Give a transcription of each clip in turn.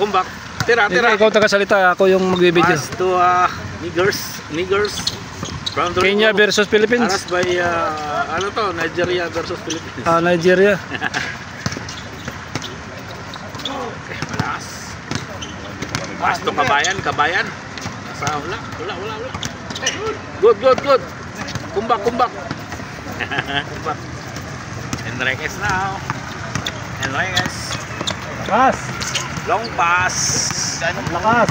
Kumbak. Tira. Ikaw tagasalita, ako yung magbibideo. Pass to Niggers. Kenya versus Philippines. Aras by ano to, Nigeria versus Philippines. Nigeria. Okay, malas. Pass to Kabayan. Nasa wala. Good. Kumbak. Kumbak. Enriquez now. Pass. Long pass. Lakas.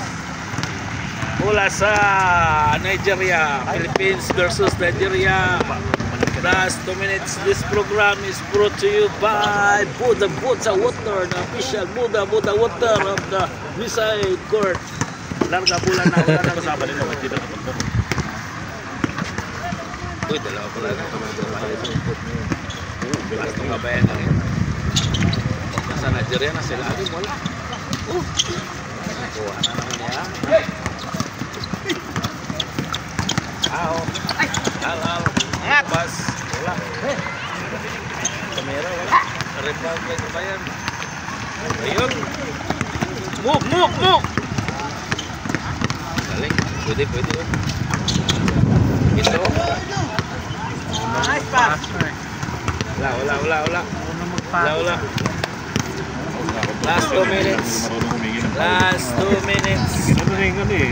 Mula sa Nigeria, Philippines versus Nigeria. Last 2 minutes. This program is brought to you by Buddha Water, the official Buddha Water of the Visay Court. Larga bulan na wala na kasama nila. Uy, dalawa pala na. Last ng Kabayan na rin. Sa Nigeria na sila. Wala. Kuha na naman niya. Bas. Wala. Kamera wala. Rebound kay Kabayan. Ayun. Move. Galing. Pwede. Ito. Nice pass. Wala. Last 2 minutes. Ano eh.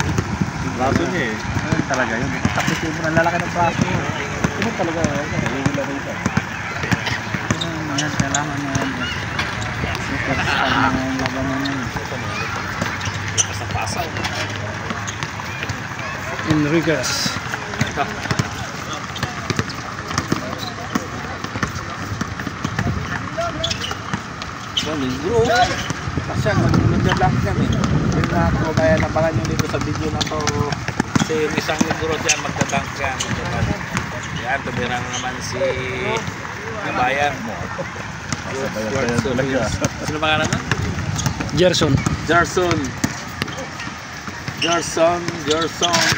Braso niya eh. Ano talaga yun? Tapos yung nalalaki ng braso niya. Ano talaga yun? Regular rito. Ano kailangan niya yun. Pasa. Enriquez. Bro, kasi nagdadang kami. Yung Kabayan, nabangan nyo dito sa video na to. Kasi yung isang negro dyan magdadang yan. Yan, tumirang naman si Kabayan. Sino ba nga naman? Gerson.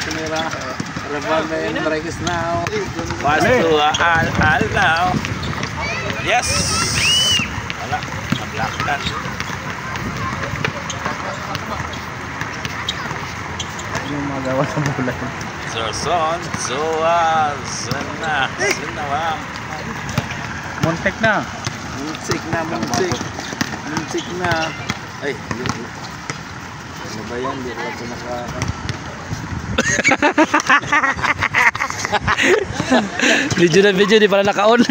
Tumira. Revolve Enriquez now. Pass to Al now. Yes! Wala. Nablaktan. Yung magawa sa bulan. Gerson. Sinawa. Montek na. Muntik na. Ay, ano ba yan? Hindi ko ito Video, di pala naka-on.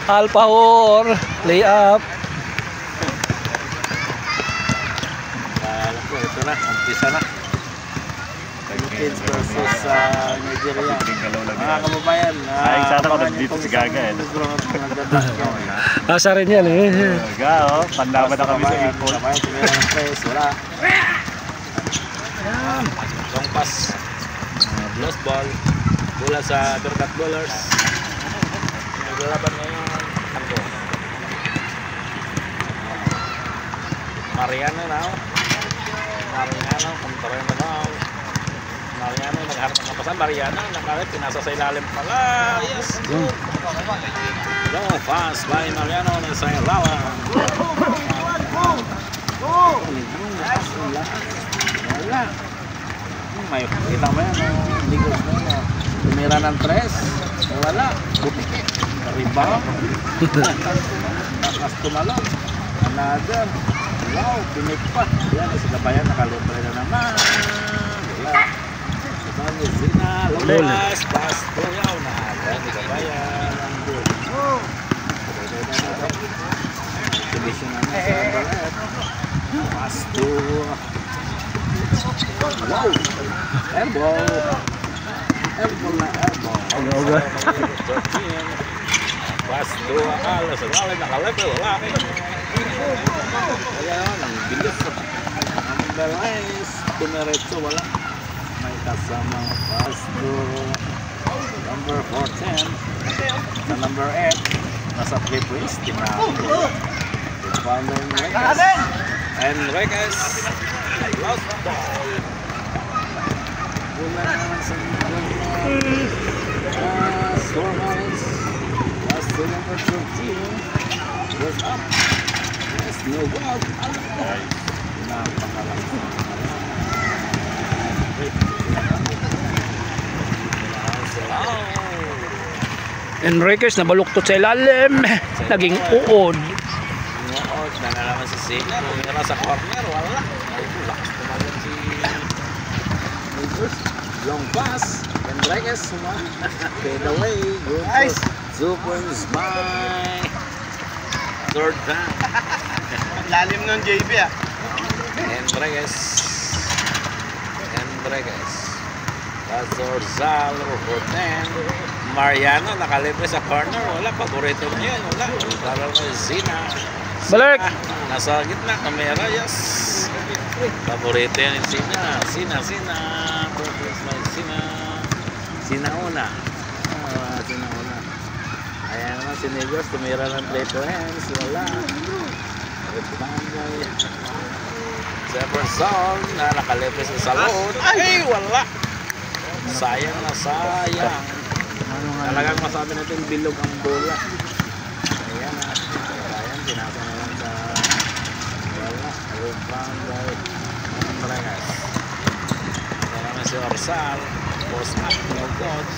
Alpahor, lay up. Alam ko, ito na, umpisa na. Philippines versus Nigeria. Mga kababayan, sana ko dito si Gaga eh. Asa rin yan eh. Gaga, pandaban na kami sa ipon. Kabayan, tumira ng press, wala. Long pass. Lost ball. Bola sa Berkat Bowlers. Naglalaban ngayon. Mariano now. Kontrayan na now. Mariano nagharap ng kapasan. Mariano nakalit. Pinasa sa ilalim pala. Yes. Long pass by Mariano. Nasa ilalim. Wala. May kita mo yan. Ligos na yan. Tumira ng 3. Wala. Rebound. Nakas tumalon. Another. Wow, pinik pa. Yan, si Kabayan nakalibre na naman. Wala. Kasama Zina. Lumas. Pass to yaw na. Yan, si Kabayan. Division naman sa Baret. Pass to. Wow. Elbow. Pass to Al. Sa wala nakalibre. Wala. Ayan, ang bilis. Ang balais. Tumiretso, wala. May kasama. Pass to number 14. Sa number 8. Nasa flip wrist. Tinako. Enriquez. Lost ball. Bola naman sa score lines. Pass to number 13. Goes up. No, wow. Guys, napakalakas. Enriquez nabaluktot sa ilalim. Naging uod. Uod na naman si Sina. Tumira sa corner. Wala. Ay, lakas tumagal si Lucas. Long pass. Enriquez. Fade away. Good. Nice. Zupons by third down. Lalim nun, JB ah. Enriquez. Cazorzal, Roten, Mariano nakalibre sa corner. Wala, paborito mo yun. Wala, parang Zina. Balik! Nasa gitna, kamera, yes. Paborito yan yung Zina. Zina una. Zina una. Ayan naman si Negros, tumira ng play to hands. Wala. Jefferson na nakalibre sa salon. Ay, wala. Sayang na sayang. Talagang masabi natin bilog ang bola. Ayan na. Ayan, pinasa na lang sa wala. Rupang by Andreas. Ayan naman si Orsal. Post up. No coach.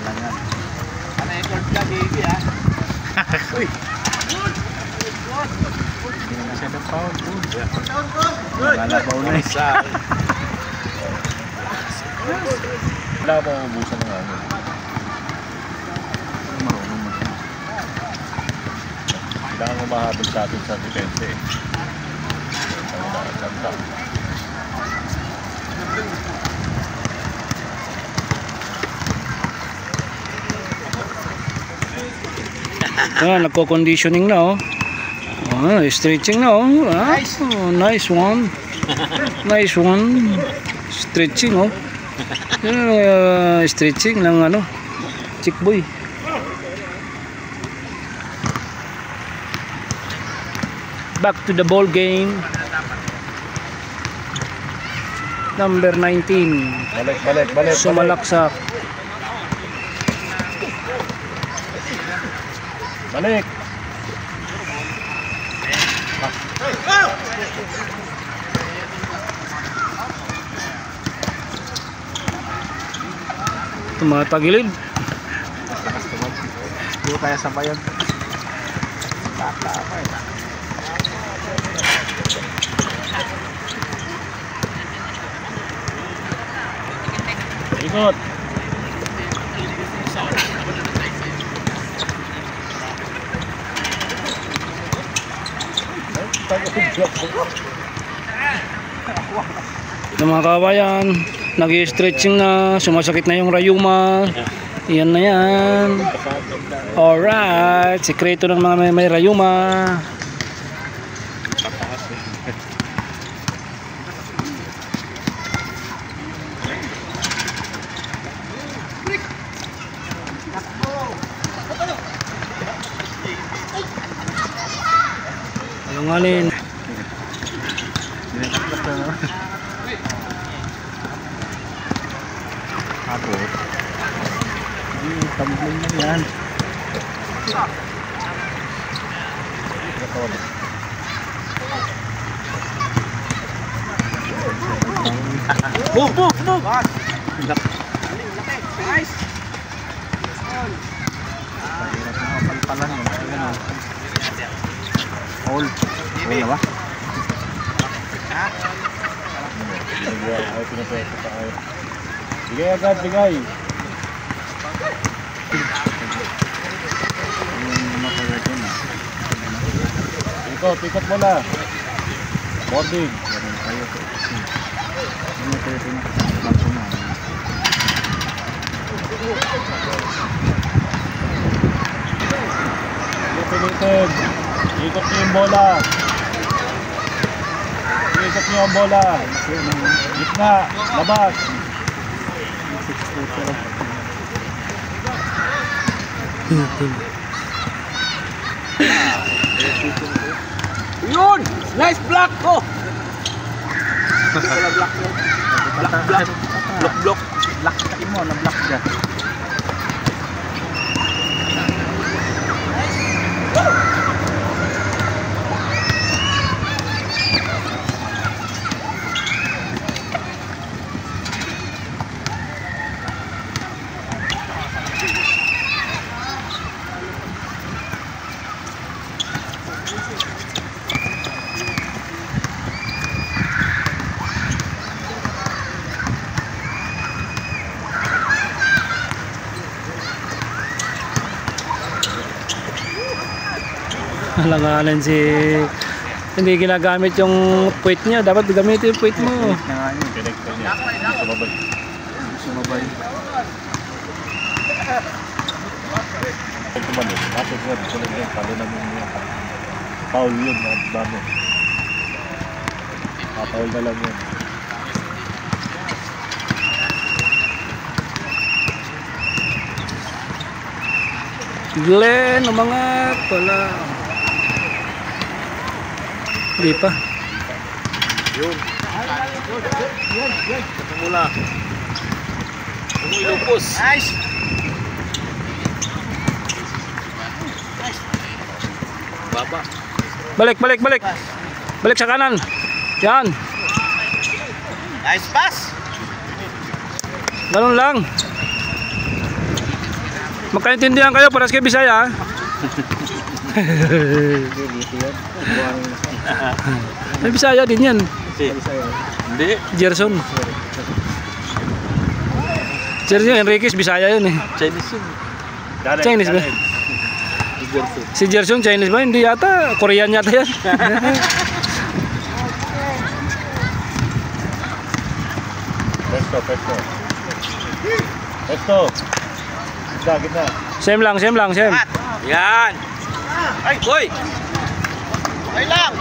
Langan. Ano yung court ka, baby, ha? Uy. Hindi na siya ng foul. Malabaw na eh. Orsal. Wala ba ubusan ng ano? Marunong mo siya. Kailangan mo mahabol sa atin sa depensa eh. Wala, ganda. Nagko-conditioning na oh. Stretching na oh. Nice one. Nice one. Stretching oh. Stretching ng ano, chick boy. Back to the ball game. Number 19. Balik. Sumalaksak. Balik. Tumatagilid. Lakas tumag. Hindi ko kaya sabayan. Tata ako eh. Ikot. Ito mga kabayan, nag-stretching na, sumasakit na yung rayuma. Yan na yan. Alright, sikreto ng mga may rayuma. Alunganin. Ako. Tumbling na yan. Move! Nice! Mahirap na kapalpalan yun. All. All na ba? Ay, pinapwede pa kayo. Bigay agad, bigay! Ikot mo na. Boarding. Pinitin. Ikot niyo yung bola. Ikot niyo yung bola. Gitna. Labas. Yun! Nice block ko! Block. Block kain mo. Na-block dyan. Alanganin si... Hindi ginagamit yung puwit niya. Dapat gamitin yung puwit mo. Connect na nga yun. Connect na niya. Sumabay. Sumabay. Pag tumalo, kapag nga, sunod yan, talo namin niya. Paul yun, at dami. Paul na lang yun. Glenn, umangat pala. Hindi pa. Yun. Mula. Umilupos. Nice. Baba. Balik. Balik sa kanan. Yan. Nice pass. Ganun lang. Magkaintindihan kayo para sa Bisaya. May Bisaya din yan. Hindi. Gerson Enriquez, Bisaya yun eh. Chinese yun. Chinese ba? Si Gerson, Chinese ba? Hindi yata. Korean yata yan. Pesto. Gitna. Same lang. Yan. Ay, boy. Ay lang.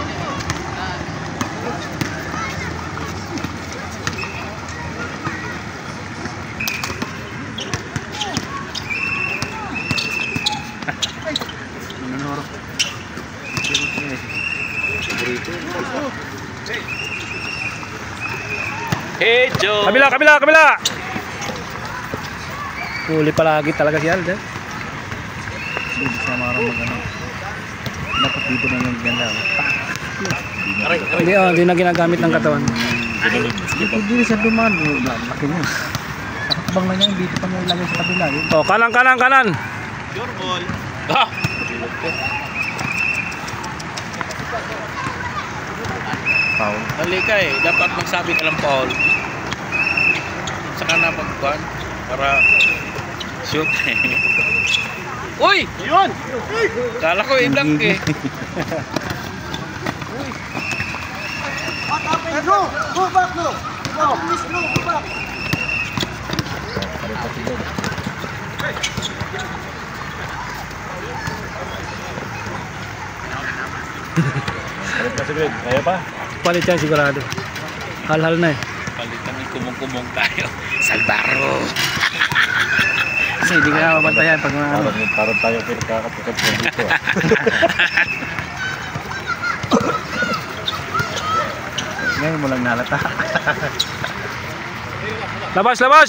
Hey, Joe. Kabila. Huli palagi talaga si Alden. Hindi sa mga ramang dapat dito na yung ganda. Hindi na ginagamit ng katawan. Hindi sa duman. Laki niya. Nakakabang na niya. Dito pa niya ilagay sa kabila. Oh, kanan. Your ball. Ah. Foul. Mali ka eh. Dapat magsabi ka lang Paul. Saka na pagkuhan. Para shoot. Uy! Yun! Kala ko ilang eh. No! Go back, no! No! Please, no! Go back! Palit ka si Greg. Kaya pa? Palit yan sigurado. Hal-hal na eh. Palitan ng kumong-kumong tayo. Salbaro! Kasi hindi ka na mabantayan pag mga ano. Parang tayo pinagkakatukat mo dito. Ngayon mo lang nalata. Labas! Wala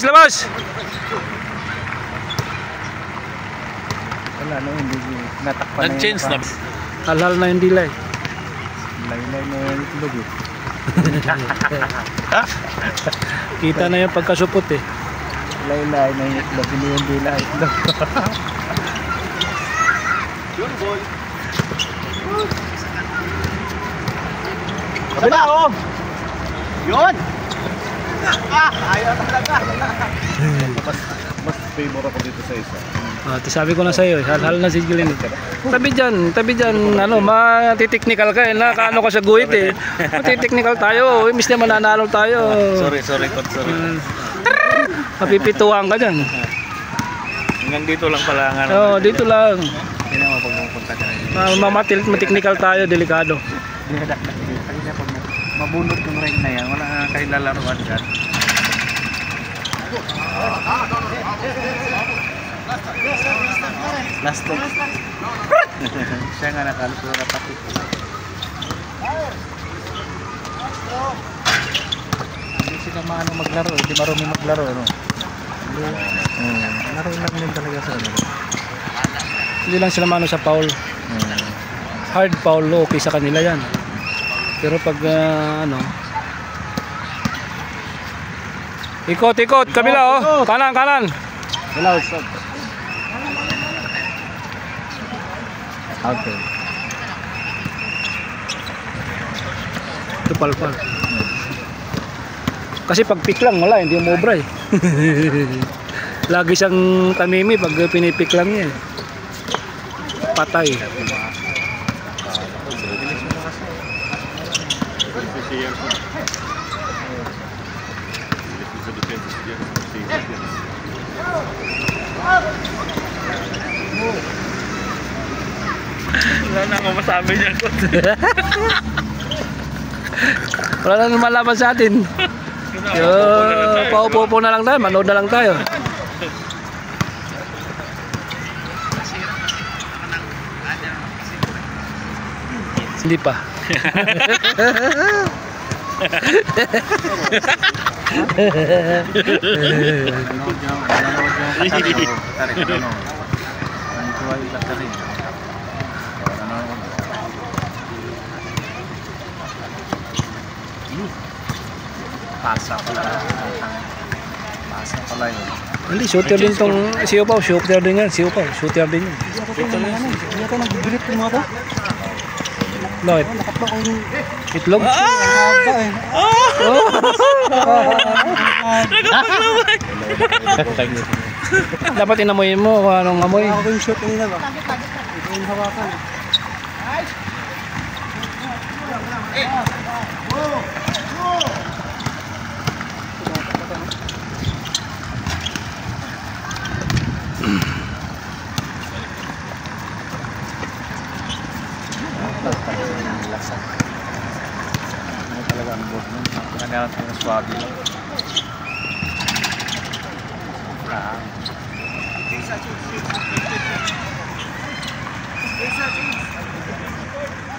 na hindi natakpan na Nag-change na. Hal-hal na yung dilay. Laylay na yung itlog eh. Kita na yung pagkasupot eh. Laylay na yung itlog. Hindi yung dila itlog. Your ball. Kabila, oh! Yun! Ah! Ayaw talaga! Mas favor ako dito sa isa. Sabi ko na sa'yo eh, hal-hal na si Glenn. Tabi dyan, ano, matiteknikal ka eh, nakaano ka sa guhit eh. Matiteknikal tayo, imbis na mananalo tayo. Sorry, coach. Sorry. Mapipituhan ka dyan. Hanggang dito lang pala nga. Oo, dito lang. Hindi na mapagpupunta ka na. Mateknikal tayo, delikado. Kanina pag mabunot yung ring na yan, wala nga kayo lalaruan dyan. Last time. Siya nga nakalusura pati. Hindi sila maano maglaro, hindi marumi maglaro. Ano? Laro lang din talaga sa ano. Hindi lang sila mano sa foul. Hard foul, okay sa kanila yan. Pero pag ano, ikot, kabila oh, kanan. Wala, stop. Okay. Ito palpal. Kasi pag pick lang, wala, hindi mo obra eh. Lagi siyang tamimi pag pinipik lang niya eh. Patay. Bilis mo na kasi. Bilis mo sa defense si Gerson. Wala na akong masabi niya. Wala na lumalaban sa atin. Paupo-upo na lang tayo, manood na lang tayo. Hindi pa. Pasa pala yun. Hindi, shooter din tong Siopaw, shooter din yan, Siopaw, shooter din yan. Hindi ako nag-grip yung mga to. Bakit? Nakapla ko yung Itlog? haba eh. Dapat inamoy mo kung anong amoy. Ako yung shot kanina ba? Ito yung hawakan. Ano talaga ang board nun? Pagkakanalat mo na swabe lang.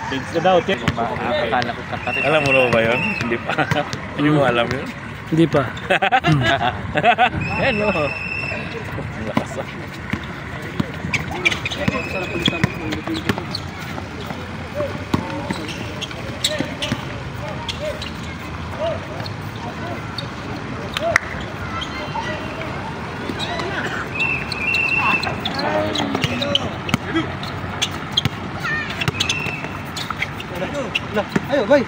Pigs na daw, check. Akala ko katarin. Alam mo na ba yun? Hindi pa. Hindi mo alam yun? Hindi pa. Yan o. Ang lakas ah. Ayo, bay.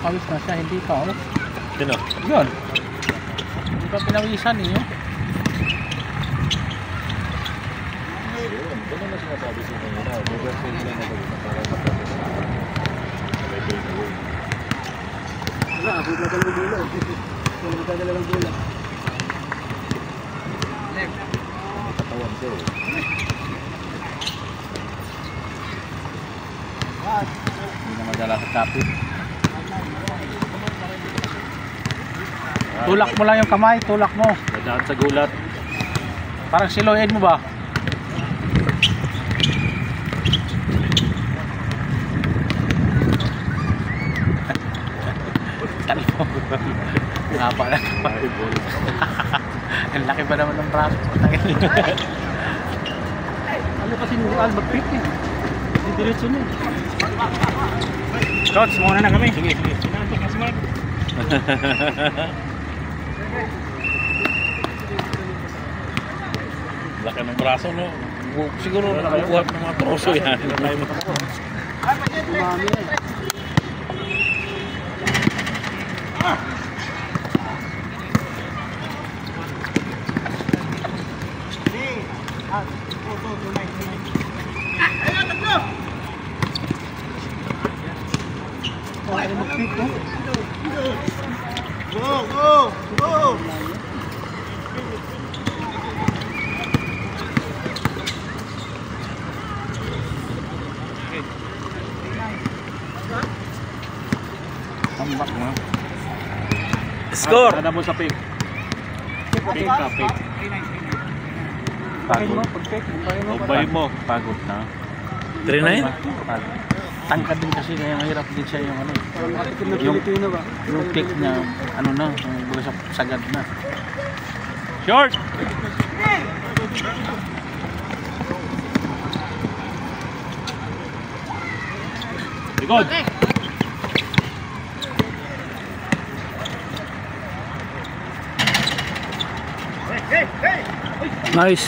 Pawis na siya, hindi pa. Oh. Sino? Yun. Hindi pa pinawisan eh. Oh. Wala, ako talagang bulo. Kung talagang bulo. Katawan siya eh. Hindi na madala sa kapit. Tulak mo lang yung kamay, tulak mo. Dadaan sa gulat. Parang siloid mo ba? Talpo. Haba na kamay. Ang laki ba naman ng braso? Ano kasi yung mag-pick eh. Hindi diretso niya. Coach, muna na kami. Sige. Laki ng braso, no? Siguro nakukuha ng mga troso yan. Umami eh. Ay, mag-pick eh. Go! Tambak mo. Score! Ada mo sa pick. Pick ka, pick. Pagod. Ubay mo. Pagod na. 3-9? Pagod. Tangkad din kasi kaya mahirap din siya yung ano. Yung Pilipino ba? Yung pick niya, ano na, yung sa sagad na. Short! Likod! Nice.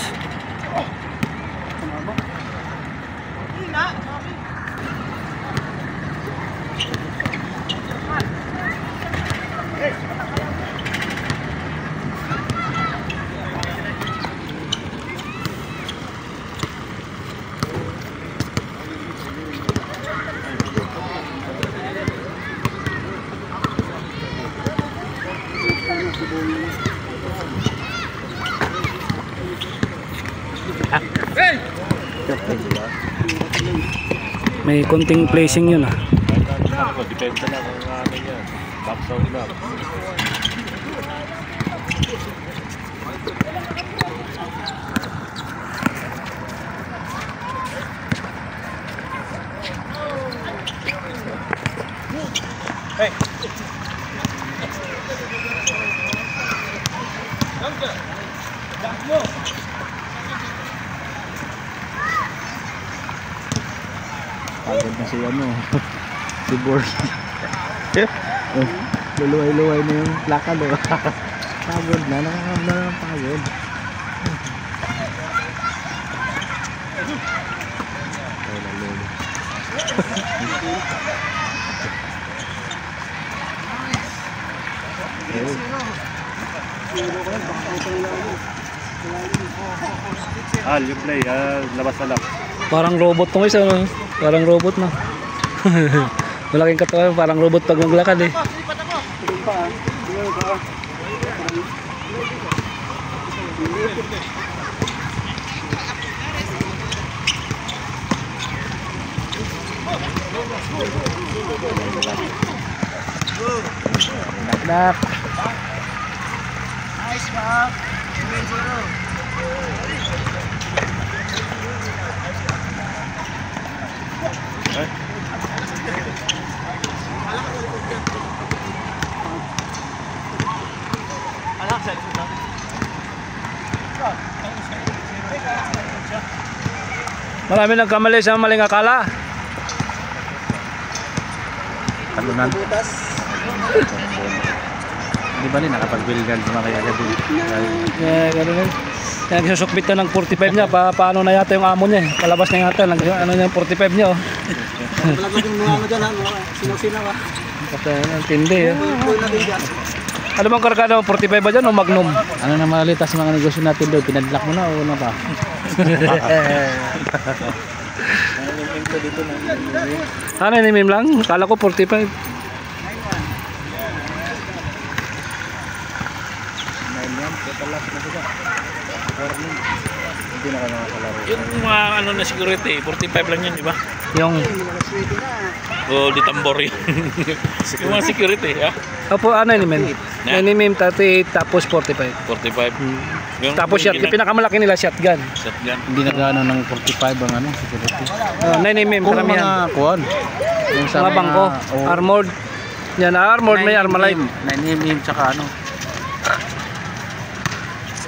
May konting placing yun ah. Ako, depende lang ang ano yan. Back sound lang. Pagod na si ano. Si Borg. Luluway-luway na yung plaka do. Pagod na. Nakakabla na ng pagod. Wala lolo. Yung play. Labas na lang. Parang robot tong isa, no? Parang robot na. Malaking katawan, parang robot pag maglakad eh. Nak. Nice, Bob. 2-0. Marami nagkamali sa maling akala. Talunan. Di ba nakapag-bilgal sa mga kaya din? Ganun yun. Kaya nagsusukbit na ng 45 niya. Paano na yata yung amo niya eh. Palabas na yata. Ano niya yung 45 niya oh. Talaga yung mga ano dyan ha, sinaw-sinaw ha. Ang tindi eh. Boy na din dyan. Ano bang kargada mo? 45 ba dyan o Magnum? Ano na malita sa mga negosyo natin doon? Pinadlock mo na o ano pa? Ano inimim lang? Kala ko 45. Hindi na ka nakakalaro. Yung mga ano na security, 45 lang yun, di ba? Yung... O di tambor yun. Yung mga security, ha? Opo, ano inimim? Inimim 38 tapos 45. 45. Yung Tapos shotgun, pinakamalaki nila shotgun. shotgun. Hindi na gano'n ng 45 ang ano, security. 9mm, Kung karamihan. mga kuwan. Yung Mga bangko, armored. Yan, armored, may Armalite. 9mm tsaka ano.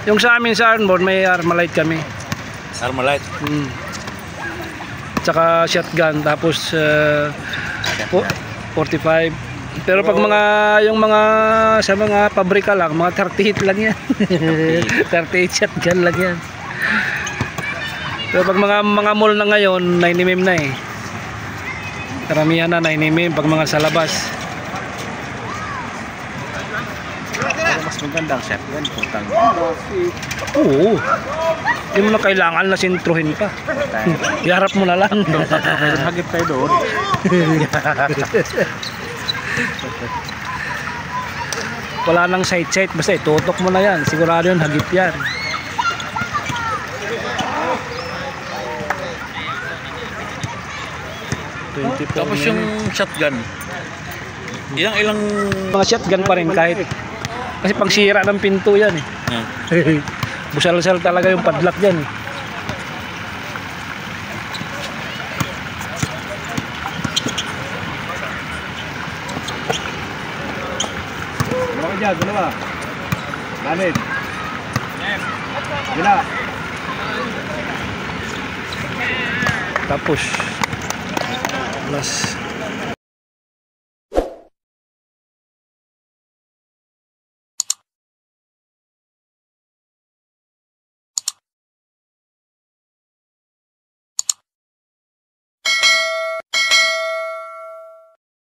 Yung sa amin sa armored, may Armalite kami. Armalite. Tsaka shotgun, tapos 45. Pero pag mga, yung mga, sa mga pabrika lang, mga 38 lang yan. 38 shotgun lang yan. Pero pag mga mall na ngayon, 9mm na eh. Karamihan na 9mm pag mga sa labas. Pero mas magandang shotgun. Putang. Oo. Hindi mo na kailangan na sintruhin pa. Iharap mo na lang. Hagip kayo doon. Wala nang sight, basta itutok mo na yan. Sigurado yun, hagip yan. Tapos yung shotgun. Ilang Mga shotgun pa rin kahit. Kasi pang sira ng pinto yan eh. Busal-sal talaga yung padlock dyan eh. Dalawa ka dyan, dalawa. Ganit. Gila. Tapos plus